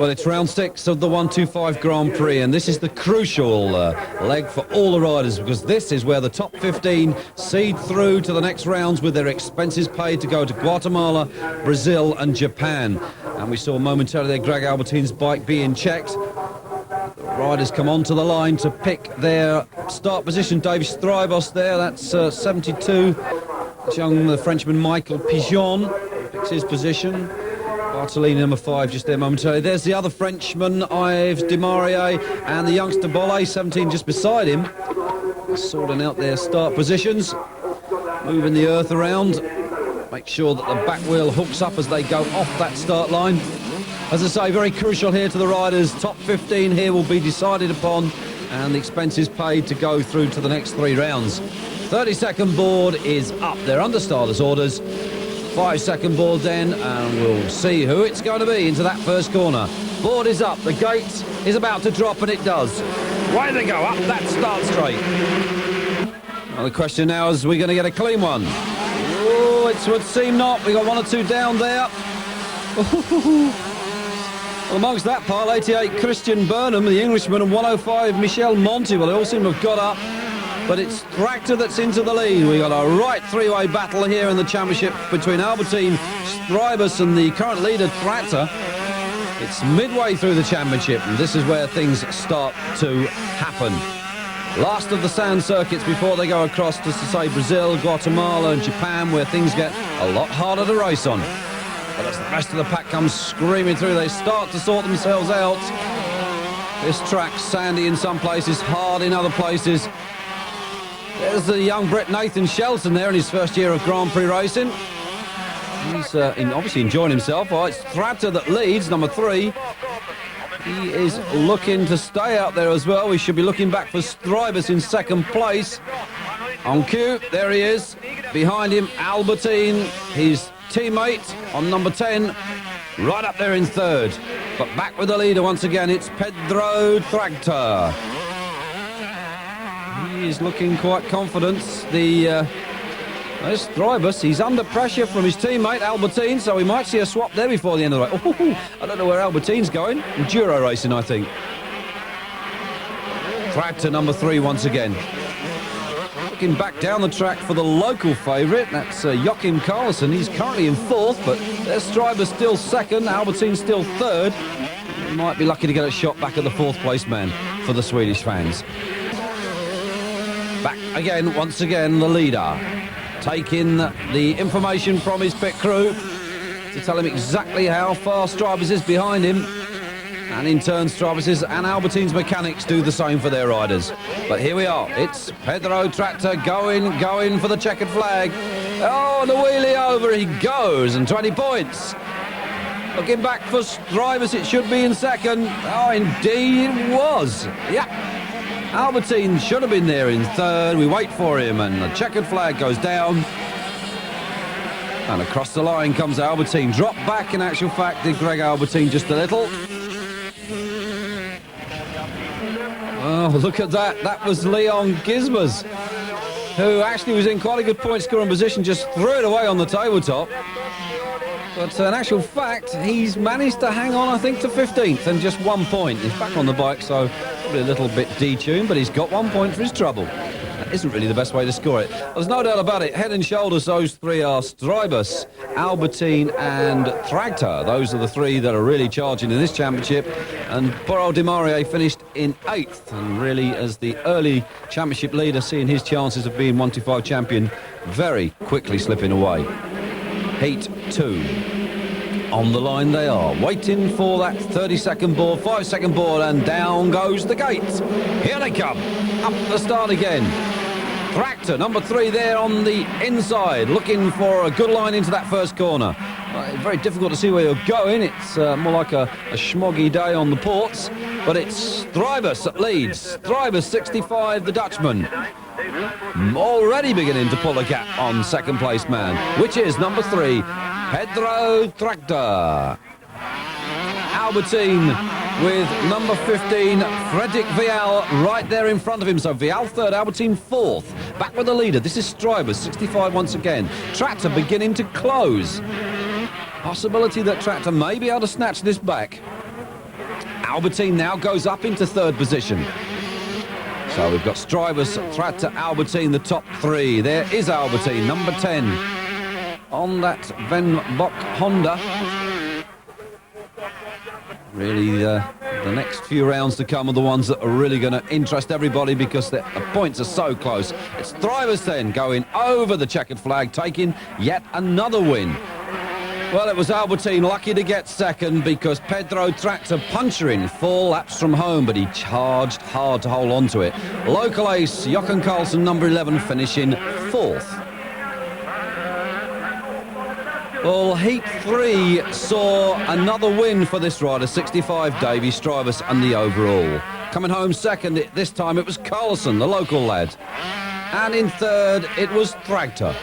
Well, it's round 6 of the 125 Grand Prix, and this is the crucial leg for all the riders, because this is where the top 15 seed through to the next rounds with their expenses paid to go to Guatemala, Brazil and Japan. And we saw momentarily there Greg Albertine's bike being checked. The riders come onto the line to pick their start position. David Strybos there, that's 72. The Frenchman Michael Pigeon picks his position. Bartolini number 5 just there momentarily. There's the other Frenchman, Yves Demarié, and the youngster Bolle, 17 just beside him. Sorting out their start positions, moving the earth around. Make sure that the back wheel hooks up as they go off that start line. As I say, very crucial here to the riders. Top 15 here will be decided upon, and the expenses paid to go through to the next 3 rounds. 30-second board is up. They're under starters orders. 5-second board then, and we'll see who it's going to be into that first corner. Board is up, the gate is about to drop, and it does. Way they go, up that start straight. Well, the question now is, are we going to get a clean one? Oh, it would seem not. We got 1 or 2 down there. Well, amongst that pile, 88 Christian Burnham, the Englishman, and 105 Michel Monti. Well, they all seem to have got up. But it's Tractor that's into the lead. We've got a right three-way battle here in the championship between Albertine, Strybos and the current leader, Tractor. It's midway through the championship, and this is where things start to happen. Last of the sand circuits before they go across to say Brazil, Guatemala and Japan, where things get a lot harder to race on. But as the rest of the pack comes screaming through, they start to sort themselves out. This track's sandy in some places, hard in other places. There's the young Brit Nathan Shelton there in his first year of Grand Prix racing. He's obviously enjoying himself. Oh, it's Tractor that leads, number 3. He is looking to stay out there as well. We should be looking back for Strybos in second place. On cue, there he is. Behind him, Albertine, his teammate on number 10. Right up there in third. But back with the leader once again, it's Pedro Tractor. He's looking quite confident. There's Strybos. He's under pressure from his teammate Albertine, so we might see a swap there before the end of the race. Oh, I don't know where Albertine's going. Enduro racing, I think. Tractor number 3 once again. Looking back down the track for the local favourite. That's Joachim Carlson. He's currently in 4th, but there's Strybos still 2nd. Albertine still 3rd. We might be lucky to get a shot back at the 4th place man for the Swedish fans. Back again, once again, the leader, taking the information from his pit crew to tell him exactly how far Strybos is behind him. And in turn, Strybos and Albertine's mechanics do the same for their riders. But here we are. It's Pedro Tractor going for the checkered flag. Oh, the wheelie over he goes, and 20 points. Looking back for Strybos, it should be in 2nd. Oh, indeed it was. Yeah. Albertine should have been there in 3rd. We wait for him, and the checkered flag goes down. And across the line comes Albertine. Drop back, in actual fact, did Greg Albertine just a little. Oh, look at that. That was Leon Gizmas, who actually was in quite a good point scoring position, just threw it away on the tabletop. But in actual fact, he's managed to hang on, I think, to 15th and just 1 point. He's back on the bike, so probably a little bit detuned, but he's got 1 point for his trouble. That isn't really the best way to score it. There's no doubt about it. Head and shoulders, those 3 are Strybos, Albertine and Tractor. Those are the 3 that are really charging in this championship. And poor old Demarié finished in 8th. And really, as the early championship leader, seeing his chances of being 125 champion very quickly slipping away. Heat 2. On the line they are, waiting for that 30-second board, 5-second board, and down goes the gate. Here they come, up the start again. Tractor, number 3 there on the inside, looking for a good line into that first corner. Very difficult to see where you're going. It's more like a schmoggy day on the ports, but it's Strybos that leads. Strybos, 65, the Dutchman. Already beginning to pull a gap on second place man, which is number 3, Pedro Tractor. Albertine with number 15, Fredrik Vial, right there in front of him. So Vial 3rd, Albertine 4th. Back with the leader. This is Strybos, 65 once again. Tractor beginning to close. Possibility that Tractor may be able to snatch this back. Albertine now goes up into third position. So we've got Strivus, Thrata, Albertine, the top three. There is Albertine, number 10, on that Van Bock Honda. Really, the next few rounds to come are the ones that are really going to interest everybody because the points are so close. It's Strivus then going over the checkered flag, taking yet another win. Well, it was Albertine lucky to get second because Pedro Traktor puncturing 4 laps from home, but he charged hard to hold on to it. Local ace, Jochen Carlsen, number 11, finishing 4th. Well, Heat 3 saw another win for this rider, 65, Davy Strivus, and the overall. Coming home second, this time it was Carlsen, the local lad. And in third, it was Traktor.